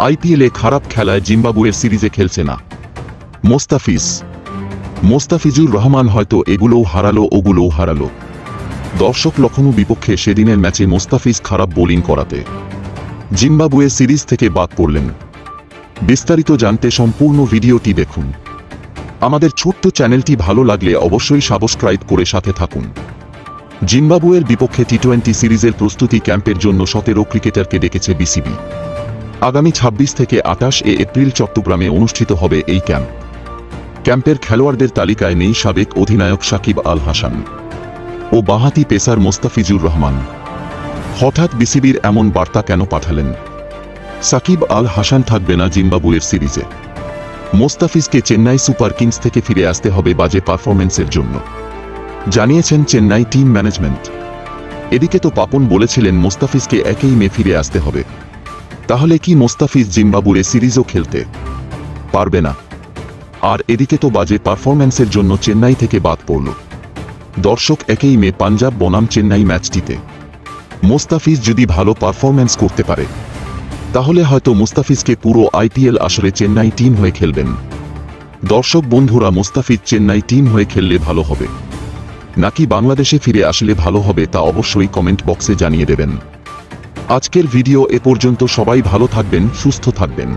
আইপিএলে খারাপ খেলায় জিম্বাবুয়ের সিরিজে খেলছে না মোস্তাফিজুর রহমান। হয়তো এগুলোও হারালো ওগুলোও হারালো। দর্শক লখনৌ বিপক্ষে সেদিনের ম্যাচে মোস্তাফিজ খারাপ বোলিং করাতে জিম্বাবুয়ে সিরিজ থেকে বাদ পড়লেন। বিস্তারিত জানতে সম্পূর্ণ ভিডিওটি দেখুন। আমাদের ছোট্ট চ্যানেলটি ভালো লাগলে অবশ্যই সাবস্ক্রাইব করে সাথে থাকুন। জিম্বাবুয়ের বিপক্ষে টি-20 সিরিজের প্রস্তুতি ক্যাম্পের জন্য 17 ক্রিকেটারকে ডেকেছে বিসিবি। আগামী 26 থেকে 28 এপ্রিল চট্টগ্রামে অনুষ্ঠিত হবে এই ক্যাম্পের খেলোয়াড়দের তালিকায় নেই সাবেক অধিনায়ক সাকিব আল হাসান ও বাঁহাতি পেসার মোস্তাফিজুর রহমান। হঠাৎ বিসিবির এমন বার্তা কেন পাঠালেন? সাকিব আল হাসান থাকবে না জিম্বাবুয়ের সিরিজে। মোস্তাফিজকে চেন্নাই সুপার কিংস থেকে ফিরে আসতে হবে বাজে পারফরম্যান্সের জন্য, জানিয়েছেন চেন্নাই টিম ম্যানেজমেন্ট। এদিকে তো পাপন বলেছিলেন মোস্তাফিজকে 1 মে ফিরে আসতে হবে। তাহলে কি মোস্তাফিজ জিম্বাবুয়ে সিরিজও খেলতে পারবে না? আর এদিকে তো বাজে পারফরম্যান্সের জন্য চেন্নাই থেকে বাদ পড়ল। দর্শক 1 মে পাঞ্জাব বনাম চেন্নাই ম্যাচটিতে মোস্তাফিজ যদি ভালো পারফরম্যান্স করতে পারে তাহলে হয়তো মোস্তাফিজকে পুরো আইপিএল আসরে চেন্নাই টিম হয়ে খেলবেন। দর্শক বন্ধুরা, মোস্তাফিজ চেন্নাই টিম হয়ে খেললে ভালো হবে নাকি বাংলাদেশে ফিরে আসলে ভালো হবে তা অবশ্যই কমেন্ট বক্সে জানিয়ে দেবেন। আজকের ভিডিও এ পর্যন্ত। সবাই ভালো থাকবেন, সুস্থ থাকবেন।